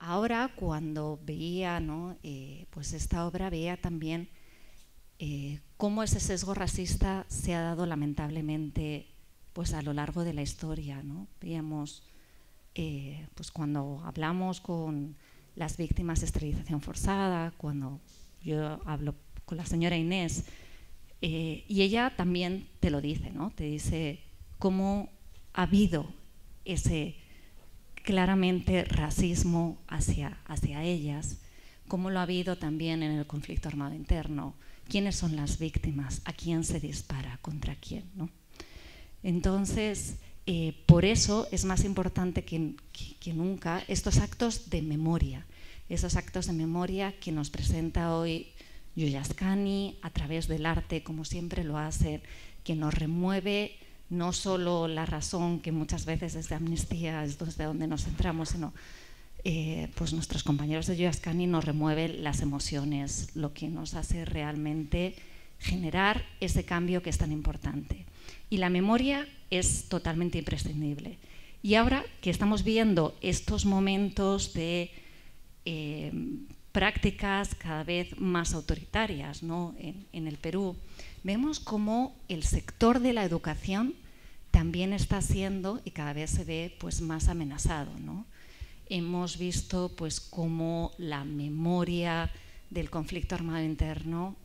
Ahora, cuando veía, ¿no? Pues esta obra, veía también cómo ese sesgo racista se ha dado lamentablemente pues a lo largo de la historia, ¿no? Veíamos, pues cuando hablamos con las víctimas de esterilización forzada, cuando yo hablo con la señora Inés, y ella también te lo dice, ¿no? Te dice cómo ha habido ese claramente racismo hacia ellas, cómo lo ha habido también en el conflicto armado interno, quiénes son las víctimas, a quién se dispara, contra quién, ¿no? Entonces, por eso es más importante que nunca estos actos de memoria, esos actos de memoria que nos presenta hoy Yuya Ascani a través del arte, como siempre lo hace, que nos remueve no solo la razón, que muchas veces desde Amnistía es desde donde nos centramos, sino pues nuestros compañeros de Yuya Ascani nos remueven las emociones, lo que nos hace realmente generar ese cambio que es tan importante. Y la memoria es totalmente imprescindible. Y ahora que estamos viendo estos momentos de prácticas cada vez más autoritarias, ¿no? en el Perú, vemos cómo el sector de la educación también está siendo y cada vez se ve pues, más amenazado, ¿no? Hemos visto pues, cómo la memoria del conflicto armado interno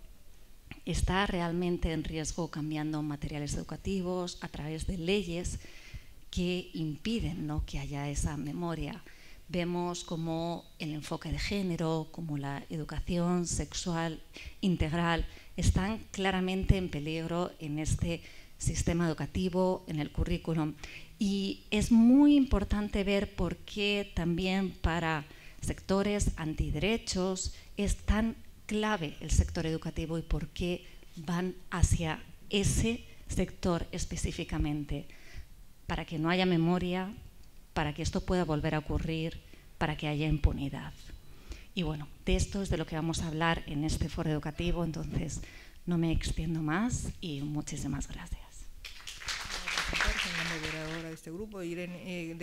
está realmente en riesgo, cambiando materiales educativos a través de leyes que impiden, ¿no? que haya esa memoria. Vemos como el enfoque de género, como la educación sexual integral están claramente en peligro en este sistema educativo, en el currículum. Y es muy importante ver por qué también para sectores antiderechos es tan clave el sector educativo y por qué van hacia ese sector específicamente, para que no haya memoria, para que esto pueda volver a ocurrir, para que haya impunidad. Y bueno, de esto es de lo que vamos a hablar en este foro educativo, entonces no me extiendo más y muchísimas gracias. Soy la moderadora de este grupo, Irene,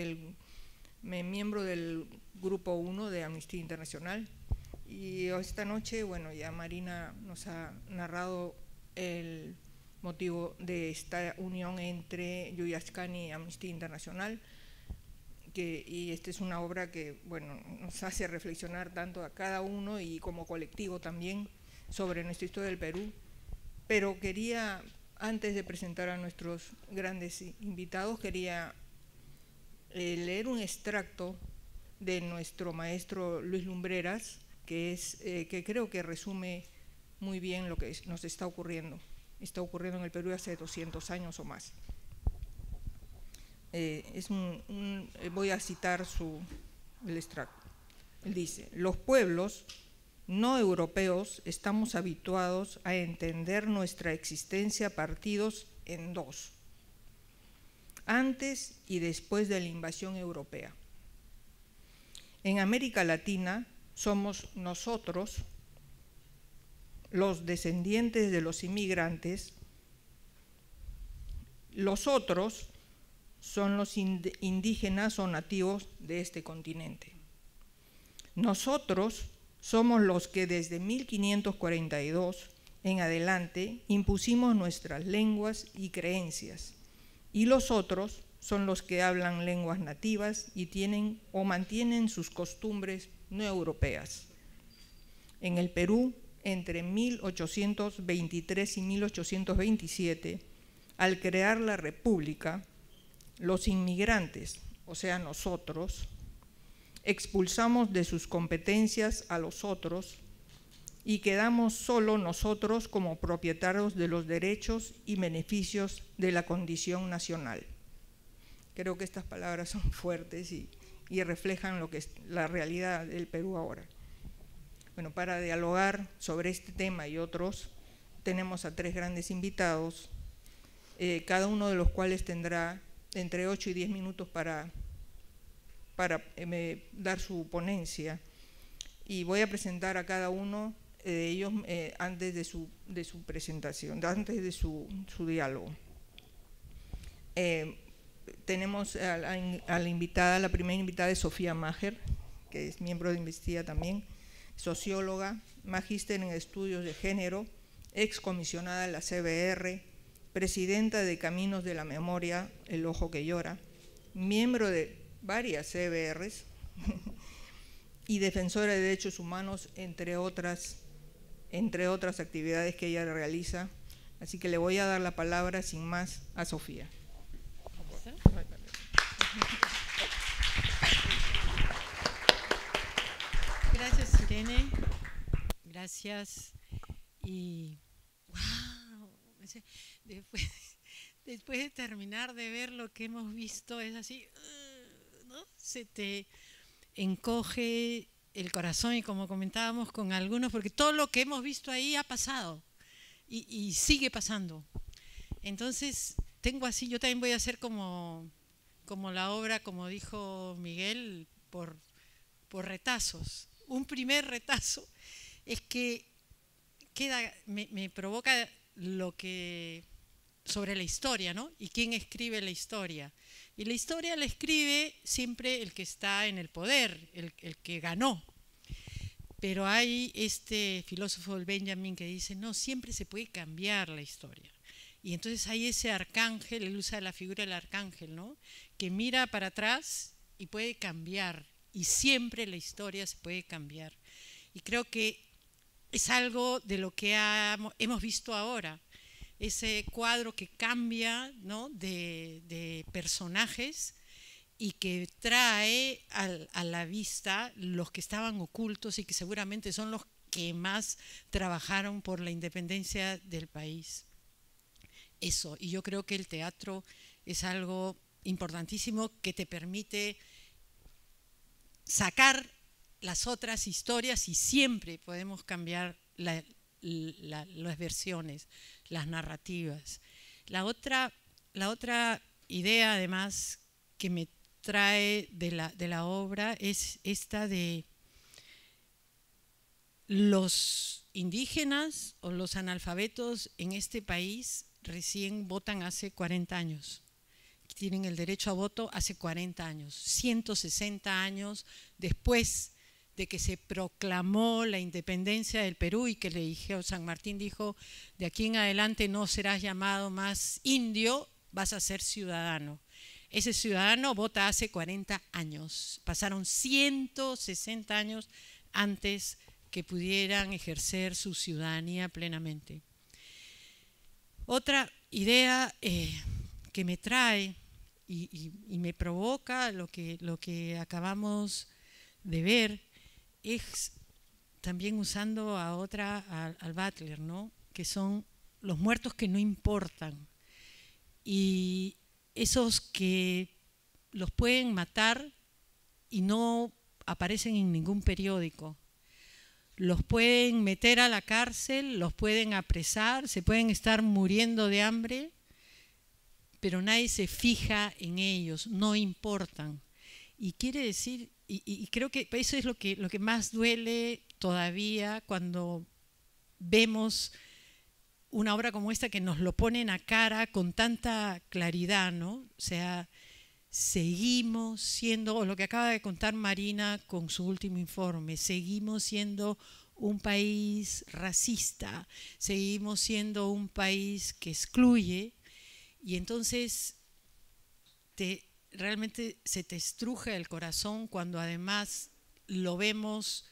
miembro del Grupo 1 de Amnistía Internacional. Y esta noche, bueno, ya Marina nos ha narrado el motivo de esta unión entre Yuya Ascani y Amnistía Internacional, y esta es una obra que, bueno, nos hace reflexionar tanto a cada uno y como colectivo también sobre nuestra historia del Perú. Pero quería, antes de presentar a nuestros grandes invitados, quería leer un extracto de nuestro maestro Luis Lumbreras, que creo que resume muy bien lo que nos está ocurriendo en el Perú hace 200 años o más. Voy a citar el extracto. Él dice: los pueblos no europeos estamos habituados a entender nuestra existencia partidos en dos, antes y después de la invasión europea. En América Latina somos nosotros, los descendientes de los inmigrantes, los otros son los indígenas o nativos de este continente. Nosotros somos los que desde 1542 en adelante impusimos nuestras lenguas y creencias, y los otros son los que hablan lenguas nativas y tienen o mantienen sus costumbres no europeas. En el Perú, entre 1823 y 1827, al crear la República, los inmigrantes, o sea nosotros, expulsamos de sus competencias a los otros y quedamos solo nosotros como propietarios de los derechos y beneficios de la condición nacional. Creo que estas palabras son fuertes y reflejan lo que es la realidad del Perú ahora. Bueno, para dialogar sobre este tema y otros, tenemos a 3 grandes invitados, cada uno de los cuales tendrá entre 8 y 10 minutos para dar su ponencia. Y voy a presentar a cada uno de ellos antes de su presentación, antes de su diálogo. Tenemos a la invitada, la primera invitada es Sofía Maher, que es miembro de Investia también, socióloga, magíster en estudios de género, excomisionada de la CBR, presidenta de Caminos de la Memoria, El Ojo que Llora, miembro de varias CBRs y defensora de derechos humanos, entre otras actividades que ella realiza. Así que le voy a dar la palabra sin más a Sofía. Gracias, Irene. Gracias. Y wow, después de terminar de ver lo que hemos visto, es así, ¿no? Se te encoge el corazón, y como comentábamos con algunos, porque todo lo que hemos visto ahí ha pasado y sigue pasando. Entonces, yo también voy a hacer como la obra, como dijo Miguel, por retazos. Un primer retazo es que me provoca lo que sobre la historia, ¿no? Y quién escribe la historia. Y la historia la escribe siempre el que está en el poder, el que ganó. Pero hay este filósofo, el Benjamin, que dice, no, siempre se puede cambiar la historia. Y entonces hay ese arcángel, él usa la figura del arcángel, ¿no? Que mira para atrás y puede cambiar. Y siempre la historia se puede cambiar. Y creo que es algo de lo que hemos visto ahora. Ese cuadro que cambia, ¿no? de personajes y que trae a la vista los que estaban ocultos y que seguramente son los que más trabajaron por la independencia del país. Eso, y yo creo que el teatro es algo importantísimo que te permite sacar las otras historias y siempre podemos cambiar las versiones, las narrativas. La otra idea además que me trae de la obra es esta de los indígenas o los analfabetos en este país recién votan hace 40 años. Tienen el derecho a voto hace 40 años, 160 años después de que se proclamó la independencia del Perú y que le dijo, San Martín dijo, de aquí en adelante no serás llamado más indio, vas a ser ciudadano. Ese ciudadano vota hace 40 años, pasaron 160 años antes que pudieran ejercer su ciudadanía plenamente. Otra idea que me trae y me provoca lo que acabamos de ver es también usando al Butler, ¿no? Que son los muertos que no importan y esos que los pueden matar y no aparecen en ningún periódico. Los pueden meter a la cárcel, los pueden apresar, se pueden estar muriendo de hambre, pero nadie se fija en ellos, no importan. Y quiere decir, y creo que eso es lo que más duele todavía cuando vemos una obra como esta que nos lo ponen a cara con tanta claridad, ¿no? O sea, seguimos siendo, o lo que acaba de contar Marina con su último informe, seguimos siendo un país racista, seguimos siendo un país que excluye, y entonces realmente se te estruja el corazón cuando además lo vemos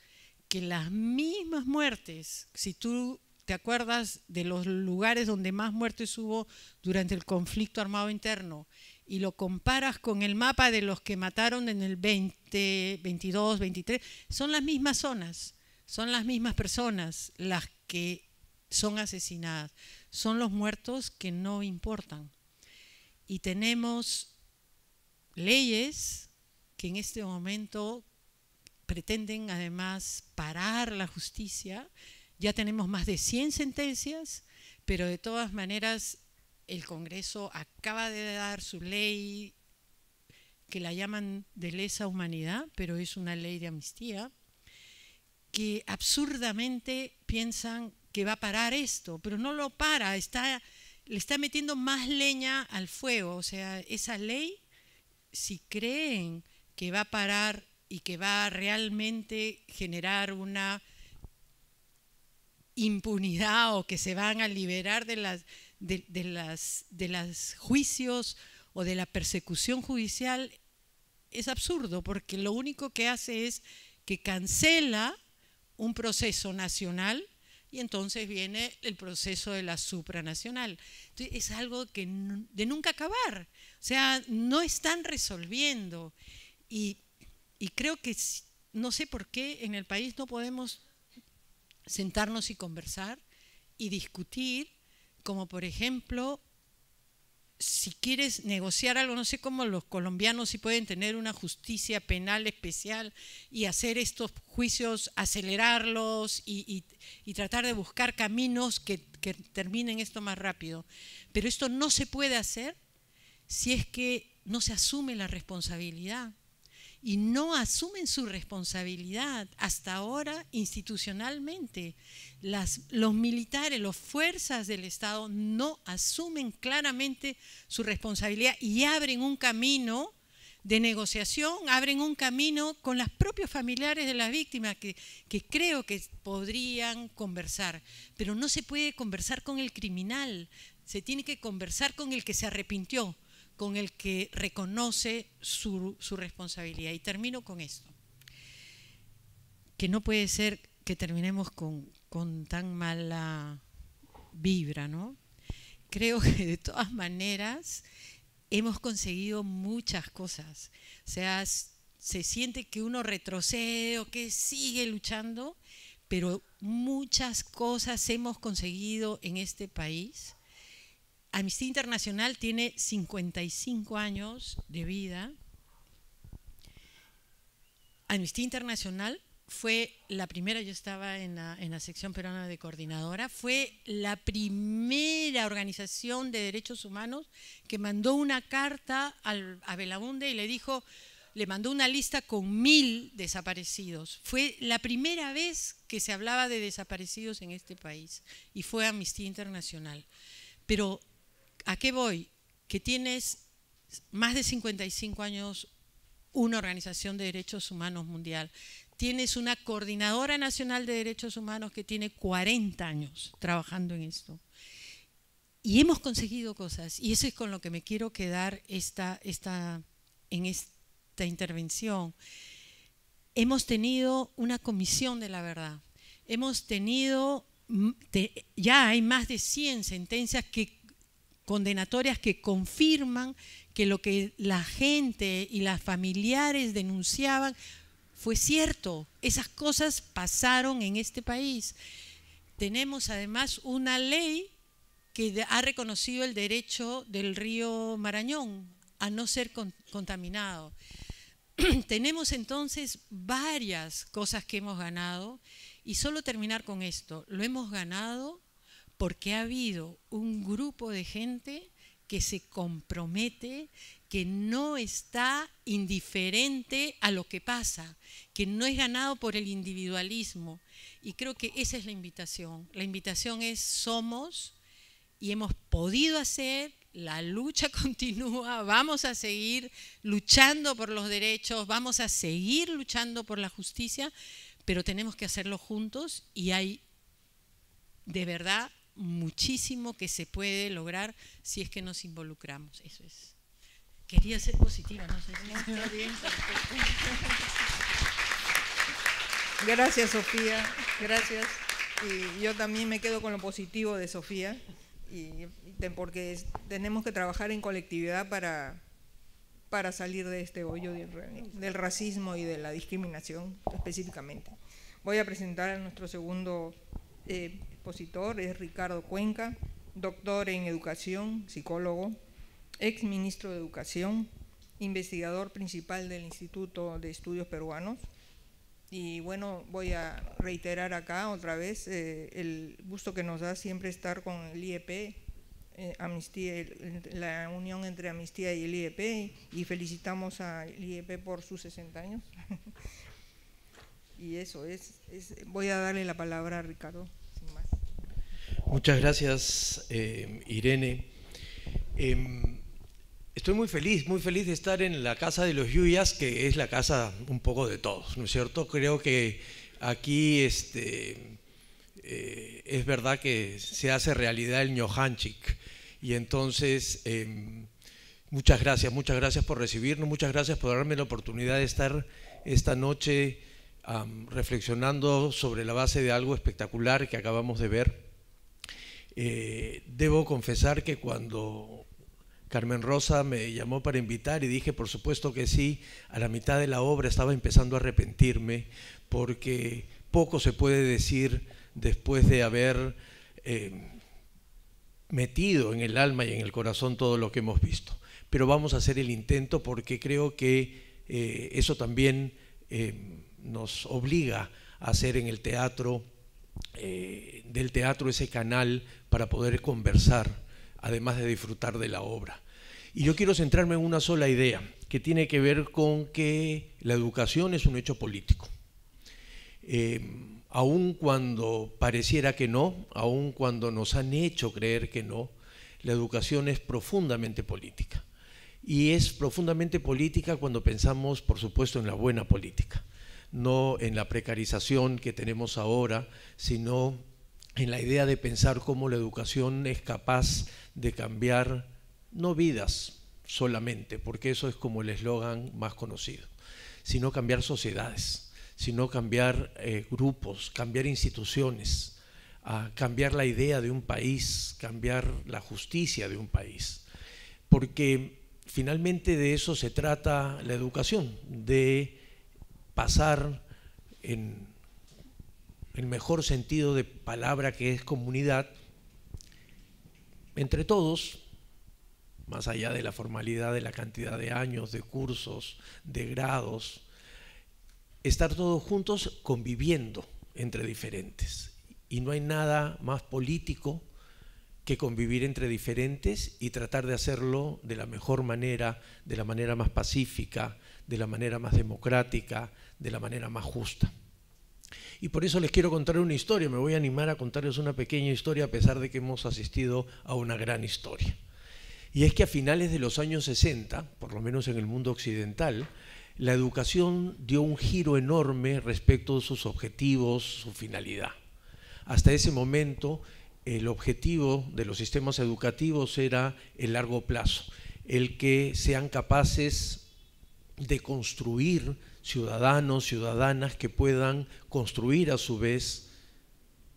que las mismas muertes, si tú te acuerdas de los lugares donde más muertes hubo durante el conflicto armado interno y lo comparas con el mapa de los que mataron en el 20, 22, 23, son las mismas zonas, son las mismas personas las que son asesinadas, son los muertos que no importan. Y tenemos leyes que en este momento pretenden además parar la justicia. Ya tenemos más de 100 sentencias, pero de todas maneras el Congreso acaba de dar su ley, que la llaman de lesa humanidad, pero es una ley de amnistía, que absurdamente piensan que va a parar esto, pero no lo para, le está metiendo más leña al fuego. O sea, esa ley, si creen que va a parar y que va a realmente generar una impunidad, o que se van a liberar de las juicios o de la persecución judicial, es absurdo, porque lo único que hace es que cancela un proceso nacional y entonces viene el proceso de la supranacional. Entonces, es algo que de nunca acabar. O sea, no están resolviendo. Y creo que, no sé por qué en el país no podemos sentarnos y conversar y discutir, como por ejemplo, si quieres negociar algo, no sé cómo los colombianos si pueden tener una justicia penal especial y hacer estos juicios, acelerarlos y tratar de buscar caminos que terminen esto más rápido. Pero esto no se puede hacer si es que no se asume la responsabilidad. Y no asumen su responsabilidad hasta ahora institucionalmente. Los militares, las fuerzas del Estado no asumen claramente su responsabilidad y abren un camino de negociación, abren un camino con los propios familiares de las víctimas que creo que podrían conversar. Pero no se puede conversar con el criminal, se tiene que conversar con el que se arrepintió, con el que reconoce su responsabilidad. Y termino con esto, que no puede ser que terminemos con tan mala vibra, ¿no? Creo que de todas maneras hemos conseguido muchas cosas. O sea, se siente que uno retrocede o que sigue luchando, pero muchas cosas hemos conseguido en este país. Amnistía Internacional tiene 55 años de vida. Amnistía Internacional fue la primera, yo estaba en la sección peruana de coordinadora, fue la primera organización de derechos humanos que mandó una carta a Belaunde y le mandó una lista con 1000 desaparecidos. Fue la primera vez que se hablaba de desaparecidos en este país y fue Amnistía Internacional. Pero ¿a qué voy? Que tienes más de 55 años una organización de derechos humanos mundial. Tienes una coordinadora nacional de derechos humanos que tiene 40 años trabajando en esto. Y hemos conseguido cosas, y eso es con lo que me quiero quedar en esta intervención. Hemos tenido una comisión de la verdad. Hemos tenido, ya hay más de 100 sentencias condenatorias que confirman que lo que la gente y las familiares denunciaban fue cierto. Esas cosas pasaron en este país. Tenemos además una ley que ha reconocido el derecho del río Marañón a no ser contaminado. Tenemos entonces varias cosas que hemos ganado, y solo terminar con esto, lo hemos ganado porque ha habido un grupo de gente que se compromete, que no está indiferente a lo que pasa, que no es ganado por el individualismo. Y creo que esa es la invitación. La invitación es: somos y hemos podido hacer, la lucha continúa, vamos a seguir luchando por los derechos, vamos a seguir luchando por la justicia, pero tenemos que hacerlo juntos, y hay de verdad muchísimo que se puede lograr si es que nos involucramos. Eso es. Quería ser positiva, no sé si está bien. Gracias, Sofía, gracias. Y yo también me quedo con lo positivo de Sofía, porque tenemos que trabajar en colectividad para salir de este hoyo del racismo y de la discriminación específicamente. Voy a presentar a nuestro segundo expositor, es Ricardo Cuenca, doctor en educación, psicólogo, ex ministro de Educación, investigador principal del Instituto de Estudios Peruanos, Y bueno, voy a reiterar acá otra vez el gusto que nos da siempre estar con el IEP, Amnistía, la unión entre Amnistía y el IEP, y felicitamos al IEP por sus 60 años. Y eso voy a darle la palabra a Ricardo, sin más. Muchas gracias, Irene. Estoy muy feliz de estar en la casa de los Yuyas, que es la casa un poco de todos, ¿no es cierto? Creo que aquí es verdad que se hace realidad el ñojanchik, y entonces muchas gracias por recibirnos, muchas gracias por darme la oportunidad de estar esta noche reflexionando sobre la base de algo espectacular que acabamos de ver. Debo confesar que cuando Carmen Rosa me llamó para invitar y dije por supuesto que sí, a la mitad de la obra estaba empezando a arrepentirme, porque poco se puede decir después de haber metido en el alma y en el corazón todo lo que hemos visto. Pero vamos a hacer el intento, porque creo que eso también nos obliga a hacer en el teatro, del teatro, ese canal para poder conversar, además de disfrutar de la obra. Y yo quiero centrarme en una sola idea, que tiene que ver con que la educación es un hecho político. Aun cuando pareciera que no, aun cuando nos han hecho creer que no, la educación es profundamente política. Y es profundamente política cuando pensamos, por supuesto, en la buena política, no en la precarización que tenemos ahora, sino en la idea de pensar cómo la educación es capaz de cambiar, no vidas solamente, porque eso es como el eslogan más conocido, sino cambiar sociedades, sino cambiar grupos, cambiar instituciones, cambiar la idea de un país, cambiar la justicia de un país. Porque finalmente de eso se trata la educación, de pasar en el mejor sentido de palabra, que es comunidad, entre todos, más allá de la formalidad de la cantidad de años, de cursos, de grados, estar todos juntos conviviendo entre diferentes. Y no hay nada más político que convivir entre diferentes y tratar de hacerlo de la mejor manera, de la manera más pacífica, de la manera más democrática, de la manera más justa. Y por eso les quiero contar una historia, me voy a animar a contarles una pequeña historia a pesar de que hemos asistido a una gran historia. Y es que a finales de los años 60, por lo menos en el mundo occidental, la educación dio un giro enorme respecto de sus objetivos, su finalidad. Hasta ese momento, el objetivo de los sistemas educativos era el largo plazo, el que sean capaces de construir ciudadanos, ciudadanas que puedan construir a su vez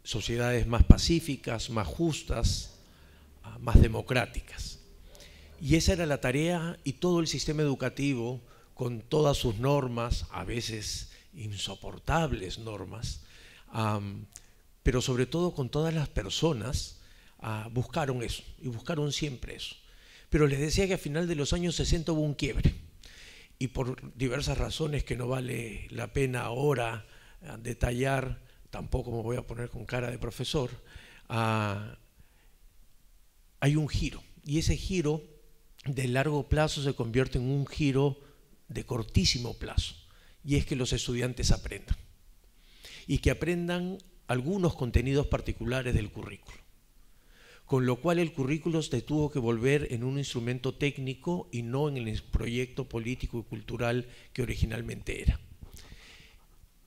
sociedades más pacíficas, más justas, más democráticas. Y esa era la tarea, y todo el sistema educativo, con todas sus normas, a veces insoportables normas, pero sobre todo con todas las personas, buscaron eso, y buscaron siempre eso. Pero les decía que a final de los años 60 hubo un quiebre, y por diversas razones que no vale la pena ahora detallar, tampoco me voy a poner con cara de profesor, hay un giro, y ese giro de largo plazo se convierte en un giro de cortísimo plazo, y es que los estudiantes aprendan, y que aprendan algunos contenidos particulares del currículo, con lo cual el currículo se tuvo que volver en un instrumento técnico y no en el proyecto político y cultural que originalmente era.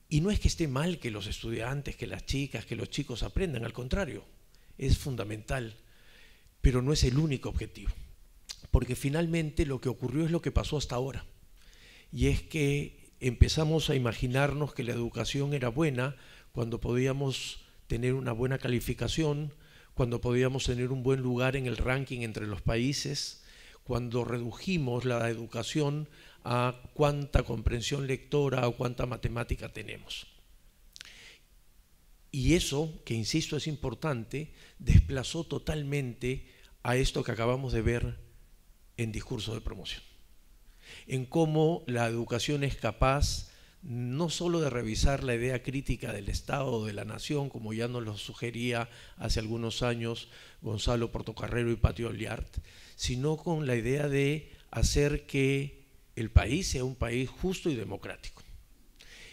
Y no es que esté mal que los estudiantes, que las chicas, que los chicos aprendan, al contrario, es fundamental, pero no es el único objetivo, porque finalmente lo que ocurrió es lo que pasó hasta ahora, y es que empezamos a imaginarnos que la educación era buena cuando podíamos tener una buena calificación, cuando podíamos tener un buen lugar en el ranking entre los países, cuando redujimos la educación a cuánta comprensión lectora o cuánta matemática tenemos. Y eso, que insisto es importante, desplazó totalmente a esto que acabamos de ver en discurso de promoción, en cómo la educación es capaz no solo de revisar la idea crítica del Estado o de la nación, como ya nos lo sugería hace algunos años Gonzalo Portocarrero y Patio Oliart, sino con la idea de hacer que el país sea un país justo y democrático.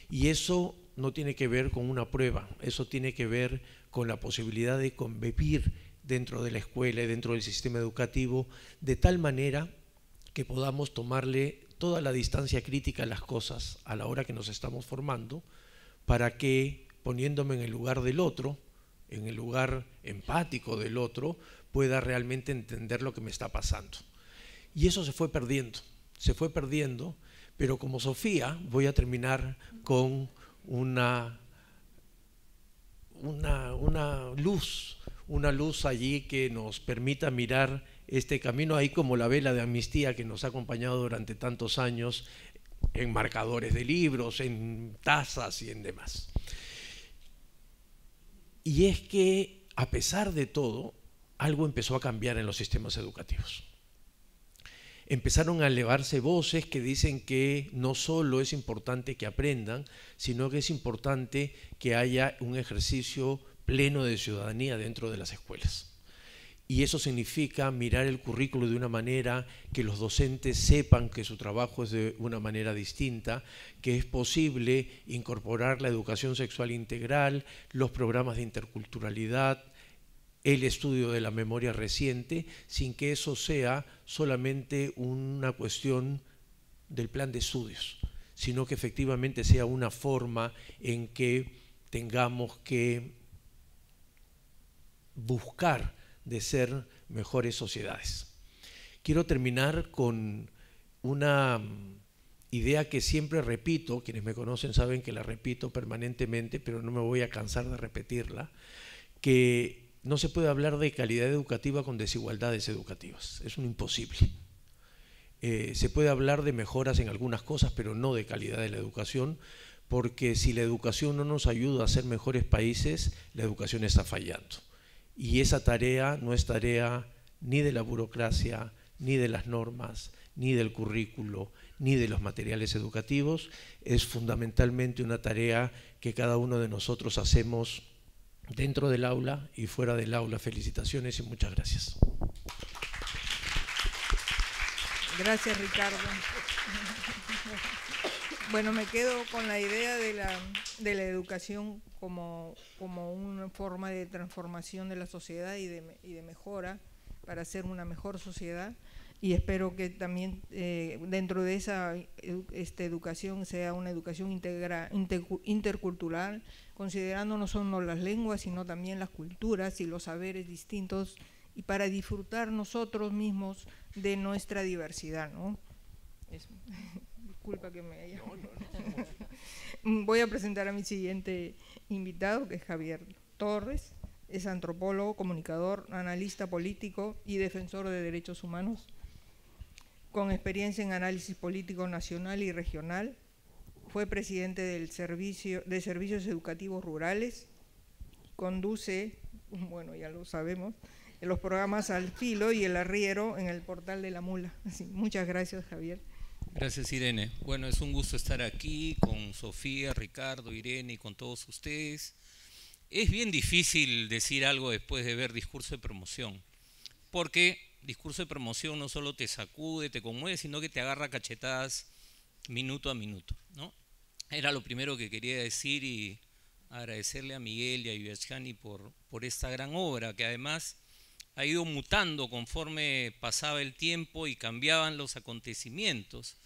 Y eso no tiene que ver con una prueba, eso tiene que ver con la posibilidad de convivir dentro de la escuela y dentro del sistema educativo de tal manera que podamos tomarle toda la distancia crítica a las cosas a la hora que nos estamos formando, para que, poniéndome en el lugar del otro, en el lugar empático del otro, pueda realmente entender lo que me está pasando. Y eso se fue perdiendo, pero como Sofía voy a terminar con una luz allí que nos permita mirar este camino, ahí como la vela de amnistía que nos ha acompañado durante tantos años en marcadores de libros, en tazas y en demás. Y es que, a pesar de todo, algo empezó a cambiar en los sistemas educativos. Empezaron a elevarse voces que dicen que no solo es importante que aprendan, sino que es importante que haya un ejercicio pleno de ciudadanía dentro de las escuelas. Y eso significa mirar el currículo de una manera que los docentes sepan que su trabajo es de una manera distinta, que es posible incorporar la educación sexual integral, los programas de interculturalidad, el estudio de la memoria reciente, sin que eso sea solamente una cuestión del plan de estudios, sino que efectivamente sea una forma en que tengamos que buscar de ser mejores sociedades. Quiero terminar con una idea que siempre repito, quienes me conocen saben que la repito permanentemente, pero no me voy a cansar de repetirla, que no se puede hablar de calidad educativa con desigualdades educativas, es un imposible. Se puede hablar de mejoras en algunas cosas, pero no de calidad de la educación, porque si la educación no nos ayuda a ser mejores países, la educación está fallando. Y esa tarea no es tarea ni de la burocracia, ni de las normas, ni del currículo, ni de los materiales educativos, es fundamentalmente una tarea que cada uno de nosotros hacemos dentro del aula y fuera del aula. Felicitaciones y muchas gracias. Gracias, Ricardo. Bueno, me quedo con la idea de la educación como una forma de transformación de la sociedad y de mejora para ser una mejor sociedad, y espero que también dentro de esa educación sea una educación intercultural, considerando no solo las lenguas, sino también las culturas y los saberes distintos, y para disfrutar nosotros mismos de nuestra diversidad, ¿no? Disculpa que me haya... Voy a presentar a mi siguiente invitado, que es Javier Torres. Es antropólogo, comunicador, analista político y defensor de derechos humanos, con experiencia en análisis político nacional y regional. Fue presidente de Servicios Educativos Rurales. Conduce, bueno, ya lo sabemos, los programas Al Filo y El Arriero en el portal de La Mula. Así, muchas gracias, Javier. Gracias, Irene. Bueno, es un gusto estar aquí con Sofía, Ricardo, Irene y con todos ustedes. Es bien difícil decir algo después de ver discurso de promoción, porque discurso de promoción no solo te sacude, te conmueve, sino que te agarra cachetadas minuto a minuto, ¿no? Era lo primero que quería decir, y agradecerle a Miguel y a Viviani por esta gran obra, que además ha ido mutando conforme pasaba el tiempo y cambiaban los acontecimientos.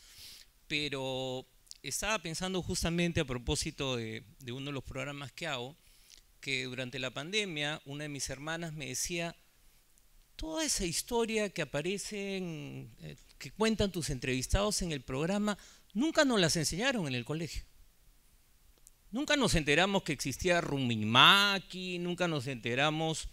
Pero estaba pensando justamente a propósito de uno de los programas que hago, que durante la pandemia una de mis hermanas me decía: toda esa historia que aparece, que cuentan tus entrevistados en el programa, nunca nos las enseñaron en el colegio. Nunca nos enteramos que existía Rumimaki, nunca nos enteramos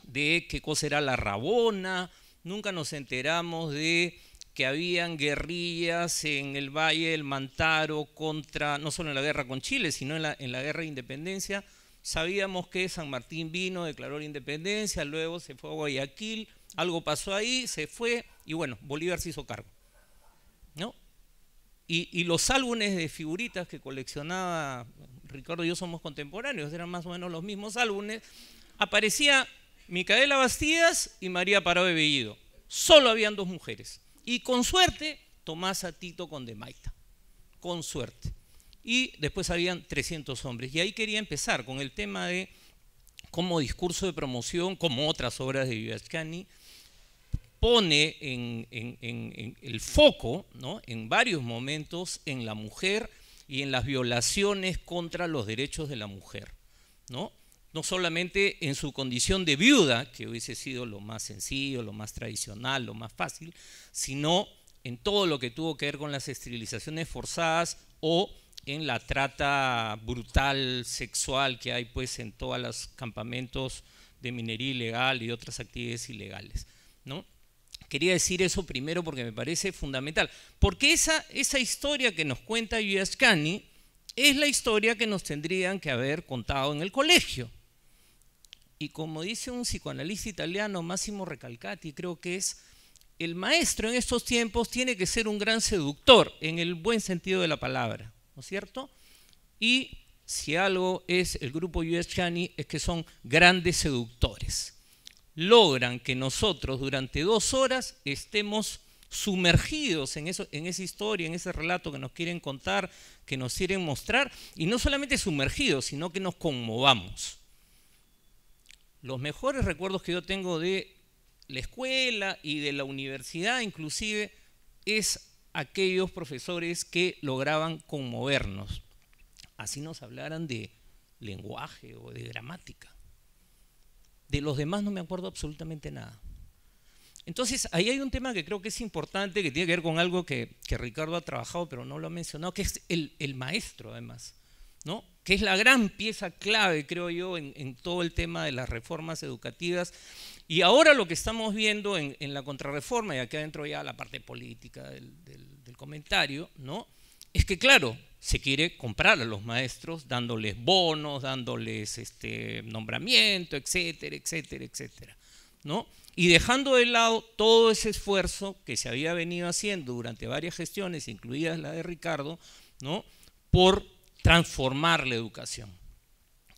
de qué cosa era la Rabona, nunca nos enteramos de que habían guerrillas en el Valle del Mantaro contra, no solo en la guerra con Chile, sino en la guerra de independencia. Sabíamos que San Martín vino, declaró la independencia, luego se fue a Guayaquil, algo pasó ahí, se fue y bueno, Bolívar se hizo cargo, ¿no? Y los álbumes de figuritas que coleccionaba Ricardo y yo somos contemporáneos, eran más o menos los mismos álbumes, aparecía Micaela Bastidas y María Parado de Bellido. Solo habían 2 mujeres. Y con suerte, Tomasa Tito Condemaita. Con suerte. Y después habían 300 hombres. Y ahí quería empezar con el tema de cómo discurso de promoción, como otras obras de Viviascani, pone en el foco, ¿no?, en varios momentos en la mujer y en las violaciones contra los derechos de la mujer, ¿no? No solamente en su condición de viuda, que hubiese sido lo más sencillo, lo más tradicional, lo más fácil, sino en todo lo que tuvo que ver con las esterilizaciones forzadas o en la trata brutal sexual que hay pues en todos los campamentos de minería ilegal y otras actividades ilegales, ¿no? Quería decir eso primero porque me parece fundamental, porque esa historia que nos cuenta Viviascani es la historia que nos tendrían que haber contado en el colegio. Y como dice un psicoanalista italiano, Massimo Recalcati, creo que es, el maestro en estos tiempos tiene que ser un gran seductor, en el buen sentido de la palabra, ¿no es cierto? Y si algo es el grupo Viviascani es que son grandes seductores. Logran que nosotros durante 2 horas estemos sumergidos en esa historia, en ese relato que nos quieren contar, que nos quieren mostrar, y no solamente sumergidos, sino que nos conmovamos. Los mejores recuerdos que yo tengo de la escuela y de la universidad inclusive es aquellos profesores que lograban conmovernos, así nos hablaran de lenguaje o de gramática. De los demás no me acuerdo absolutamente nada. Entonces, ahí hay un tema que creo que es importante, que tiene que ver con algo que Ricardo ha trabajado, pero no lo ha mencionado, que es el maestro, además, ¿no? Que es la gran pieza clave, creo yo, en todo el tema de las reformas educativas. Y ahora lo que estamos viendo en la contrarreforma, y aquí adentro ya la parte política del comentario, ¿no?, es que, claro, se quiere comprar a los maestros dándoles bonos, dándoles nombramiento, etcétera, etcétera, etcétera, ¿no? Y dejando de lado todo ese esfuerzo que se había venido haciendo durante varias gestiones, incluidas la de Ricardo, ¿no?, por transformar la educación,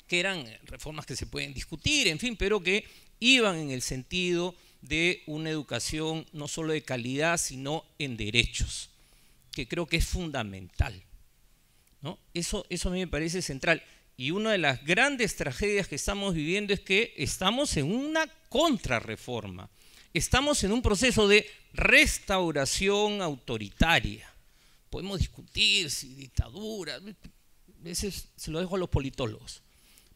que eran reformas que se pueden discutir, en fin, pero que iban en el sentido de una educación no solo de calidad, sino en derechos, que creo que es fundamental, ¿no? Eso a mí me parece central. Y una de las grandes tragedias que estamos viviendo es que estamos en una contrarreforma. Estamos en un proceso de restauración autoritaria. Podemos discutir si dictadura, a veces se lo dejo a los politólogos.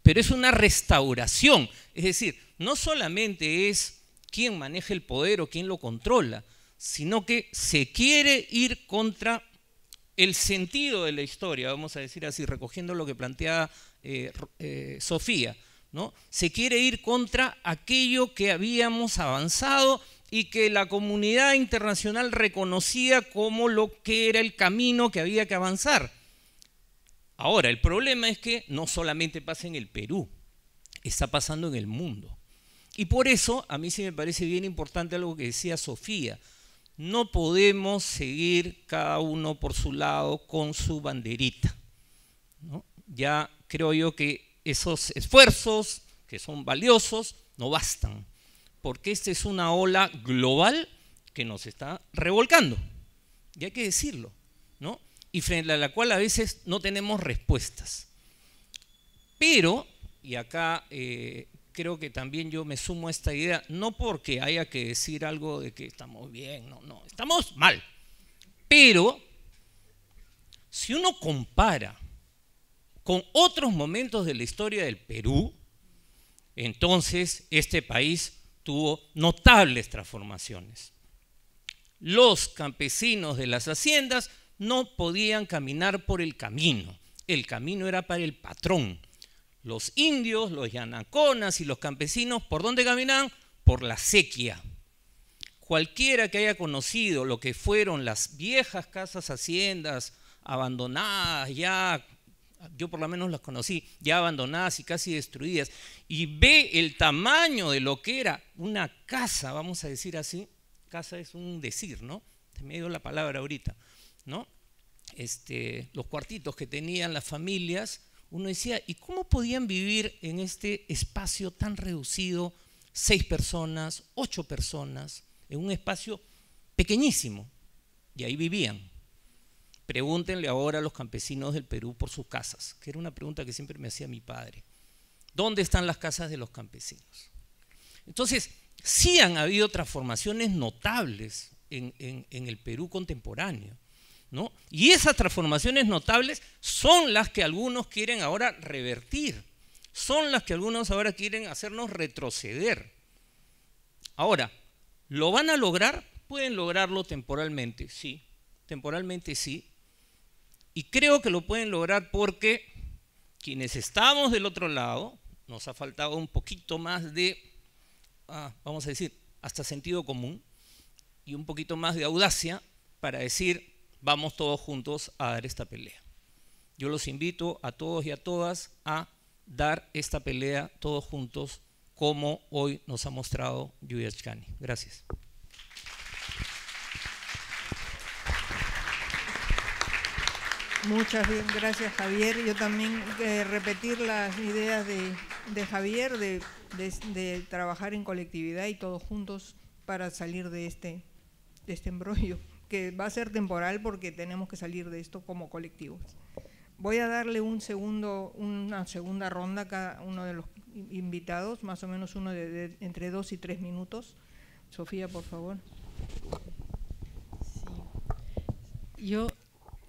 Pero es una restauración. Es decir, no solamente es quién maneja el poder o quién lo controla, sino que se quiere ir contra el sentido de la historia, vamos a decir así, recogiendo lo que planteaba Sofía, ¿no? Se quiere ir contra aquello que habíamos avanzado y que la comunidad internacional reconocía como lo que era el camino que había que avanzar. Ahora, el problema es que no solamente pasa en el Perú, está pasando en el mundo. Y por eso, a mí sí me parece bien importante algo que decía Sofía. No podemos seguir cada uno por su lado con su banderita, ¿no? Ya creo yo que esos esfuerzos, que son valiosos, no bastan, porque esta es una ola global que nos está revolcando, y hay que decirlo, ¿no? Y frente a la cual a veces no tenemos respuestas. Pero, y acá creo que también yo me sumo a esta idea, no porque haya que decir algo de que estamos bien, no, estamos mal. Pero, si uno compara con otros momentos de la historia del Perú, entonces este país tuvo notables transformaciones. Los campesinos de las haciendas no podían caminar por el camino era para el patrón. Los indios, los yanaconas y los campesinos, ¿por dónde caminaban? Por la sequía. Cualquiera que haya conocido lo que fueron las viejas casas haciendas abandonadas ya, yo por lo menos las conocí, ya abandonadas y casi destruidas, y ve el tamaño de lo que era una casa, vamos a decir así, casa es un decir, ¿no? Se me dio la palabra ahorita, ¿no? los cuartitos que tenían las familias, uno decía, ¿y cómo podían vivir en este espacio tan reducido, 6 personas, 8 personas, en un espacio pequeñísimo? Y ahí vivían. Pregúntenle ahora a los campesinos del Perú por sus casas, que era una pregunta que siempre me hacía mi padre. ¿Dónde están las casas de los campesinos? Entonces, sí han habido transformaciones notables en el Perú contemporáneo, ¿no? Y esas transformaciones notables son las que algunos quieren ahora revertir, son las que algunos ahora quieren hacernos retroceder. Ahora, ¿lo van a lograr? Pueden lograrlo temporalmente, sí, temporalmente sí. Y creo que lo pueden lograr porque quienes estamos del otro lado, nos ha faltado un poquito más de, vamos a decir, hasta sentido común y un poquito más de audacia para decir, vamos todos juntos a dar esta pelea. Yo los invito a todos y a todas a dar esta pelea todos juntos, como hoy nos ha mostrado Yuya Chani. Gracias. Muchas gracias, Javier. Yo también repetir las ideas de Javier de trabajar en colectividad y todos juntos para salir de este embrollo, que va a ser temporal porque tenemos que salir de esto como colectivos. Voy a darle una segunda ronda a cada uno de los invitados, más o menos uno de entre 2 y 3 minutos. Sofía, por favor. Sí. Yo,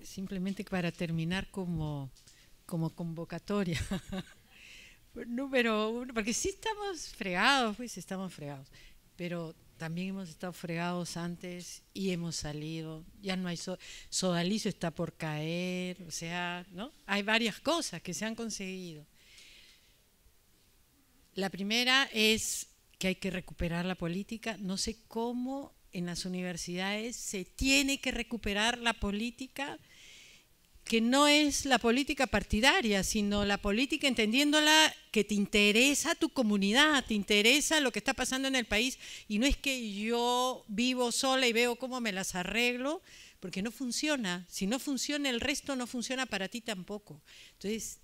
simplemente para terminar como convocatoria, número 1, porque sí estamos fregados, pues estamos fregados, pero también hemos estado fregados antes y hemos salido, ya no hay sodalicio, está por caer, o sea, ¿no? Hay varias cosas que se han conseguido. La primera es que hay que recuperar la política. No sé cómo en las universidades se tiene que recuperar la política, que no es la política partidaria, sino la política entendiéndola que te interesa tu comunidad, te interesa lo que está pasando en el país, y no es que yo vivo sola y veo cómo me las arreglo, porque no funciona. Si no funciona el resto, no funciona para ti tampoco. Entonces,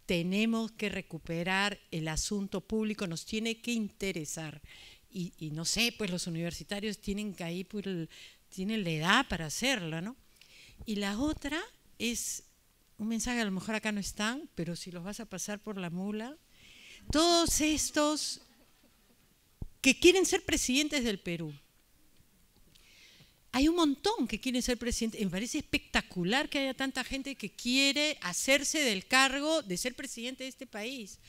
tenemos que recuperar el asunto público, nos tiene que interesar. Y no sé, pues los universitarios tienen que ahí, pues, tienen la edad para hacerlo, ¿no? Y la otra es un mensaje, a lo mejor acá no están, pero si los vas a pasar por la mula, todos estos que quieren ser presidentes del Perú. Hay un montón que quieren ser presidentes. Me parece espectacular que haya tanta gente que quiere hacerse del cargo de ser presidente de este país.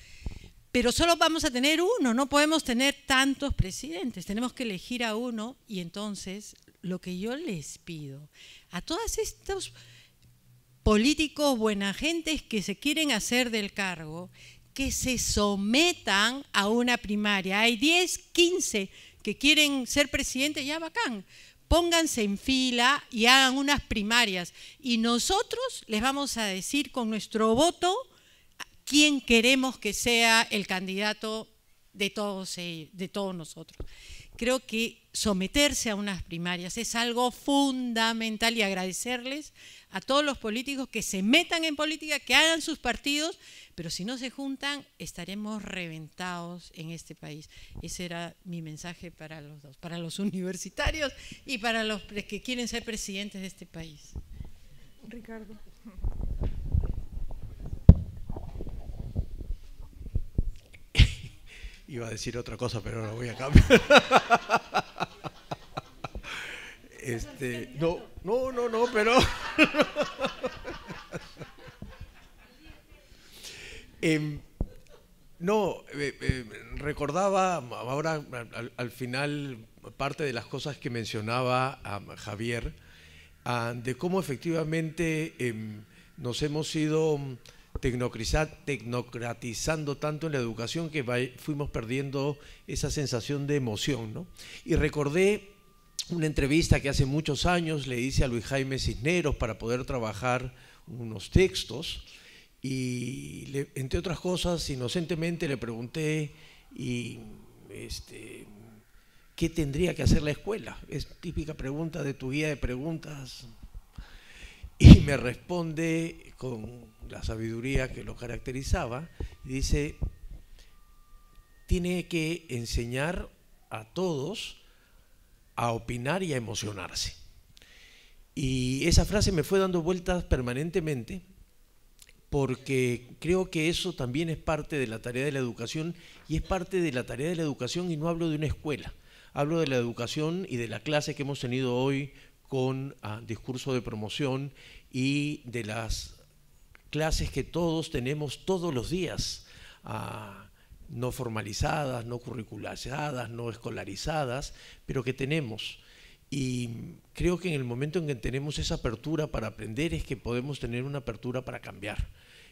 Pero solo vamos a tener uno, no podemos tener tantos presidentes, tenemos que elegir a uno. Y entonces, lo que yo les pido a todos estos políticos buena gentes que se quieren hacer del cargo, que se sometan a una primaria. Hay 10, 15 que quieren ser presidente, ya bacán. Pónganse en fila y hagan unas primarias. Y nosotros les vamos a decir con nuestro voto quién queremos que sea el candidato de todos nosotros. Creo que someterse a unas primarias es algo fundamental, y agradecerles a todos los políticos que se metan en política, que hagan sus partidos, pero si no se juntan estaremos reventados en este país. Ese era mi mensaje para los dos, para los universitarios y para los que quieren ser presidentes de este país. Ricardo. Iba a decir otra cosa, pero no voy a cambiar. No, pero recordaba ahora al final parte de las cosas que mencionaba Javier, de cómo efectivamente nos hemos ido tecnocratizando tanto en la educación que fuimos perdiendo esa sensación de emoción, ¿no? Y recordé una entrevista que hace muchos años le hice a Luis Jaime Cisneros para poder trabajar unos textos, y entre otras cosas inocentemente le pregunté ¿qué tendría que hacer la escuela? Es típica pregunta de tu guía de preguntas. Y me responde con la sabiduría que lo caracterizaba, y dice: tiene que enseñar a todos a opinar y a emocionarse. Y esa frase me fue dando vueltas permanentemente, porque creo que eso también es parte de la tarea de la educación, y es parte de la tarea de la educación, y no hablo de una escuela, hablo de la educación y de la clase que hemos tenido hoy con discurso de promoción, y de las clases que todos tenemos todos los días, no formalizadas, no curriculares, no escolarizadas, pero que tenemos. Y creo que en el momento en que tenemos esa apertura para aprender es que podemos tener una apertura para cambiar.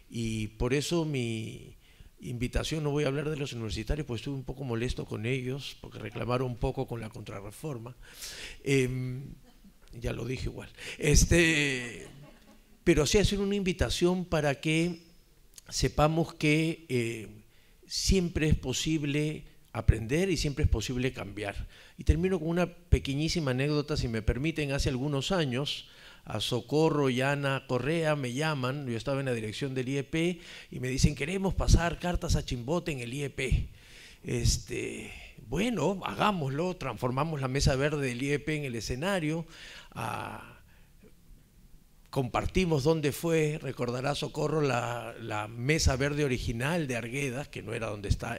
Y por eso mi invitación, no voy a hablar de los universitarios, pues estuve un poco molesto con ellos, porque reclamaron un poco con la contrarreforma. Ya lo dije igual. Pero sí hacer una invitación para que sepamos que siempre es posible aprender y siempre es posible cambiar. Y termino con una pequeñísima anécdota, si me permiten. Hace algunos años, a Socorro y Ana Correa me llaman, yo estaba en la dirección del IEP, y me dicen: queremos pasar cartas a Chimbote en el IEP. Bueno, hagámoslo, transformamos la mesa verde del IEP en el escenario, compartimos dónde fue, recordará Socorro, la mesa verde original de Arguedas, que no era donde está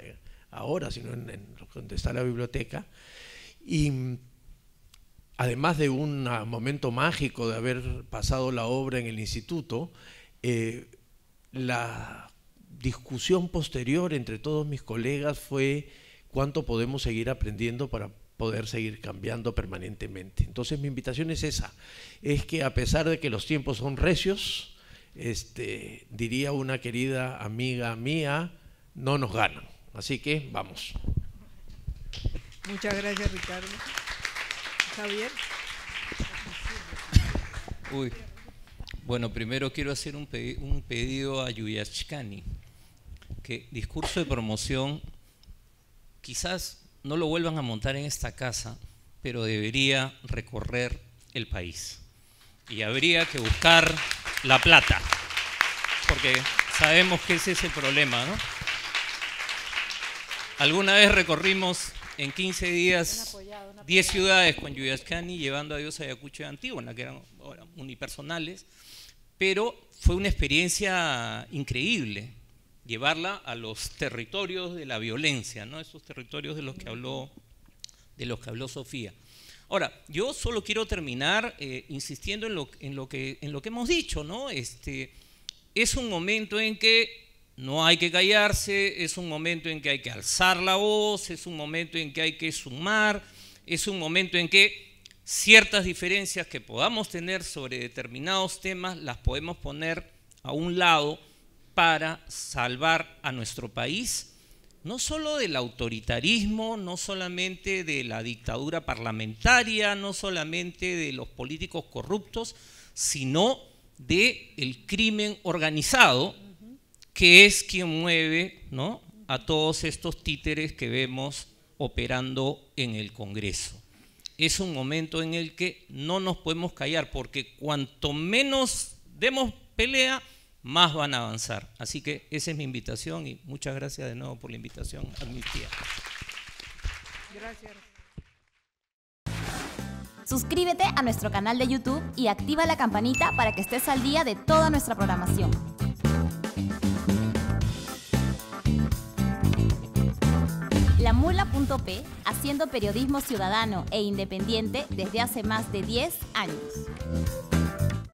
ahora, sino en donde está la biblioteca. Y además de un momento mágico de haber pasado la obra en el instituto, la discusión posterior entre todos mis colegas fue cuánto podemos seguir aprendiendo para poder seguir cambiando permanentemente. Entonces mi invitación es esa, es que a pesar de que los tiempos son recios, diría una querida amiga mía, no nos ganan. Así que vamos. Muchas gracias, Ricardo. Javier. Bueno, primero quiero hacer un pedido a Yuyachkani, que discurso de promoción quizás no lo vuelvan a montar en esta casa, pero debería recorrer el país. Y habría que buscar la plata, porque sabemos que ese es el problema, ¿no? Alguna vez recorrimos en 15 días 10 ciudades con Yuyachkani, llevando a Dios a Ayacucho y Antígona, que eran unipersonales, pero fue una experiencia increíble llevarla a los territorios de la violencia, ¿no? Esos territorios de los que habló Sofía. Ahora, yo solo quiero terminar insistiendo en lo que hemos dicho, ¿no? Es un momento en que no hay que callarse, es un momento en que hay que alzar la voz, es un momento en que hay que sumar, es un momento en que ciertas diferencias que podamos tener sobre determinados temas las podemos poner a un lado para salvar a nuestro país, no solo del autoritarismo, no solamente de la dictadura parlamentaria, no solamente de los políticos corruptos, sino del crimen organizado, que es quien mueve, ¿no?, a todos estos títeres que vemos operando en el Congreso. Es un momento en el que no nos podemos callar, porque cuanto menos demos pelea, más van a avanzar. Así que esa es mi invitación y muchas gracias de nuevo por la invitación, Amnistía. Gracias. Suscríbete a nuestro canal de YouTube y activa la campanita para que estés al día de toda nuestra programación. LaMula.p, haciendo periodismo ciudadano e independiente desde hace más de 10 años.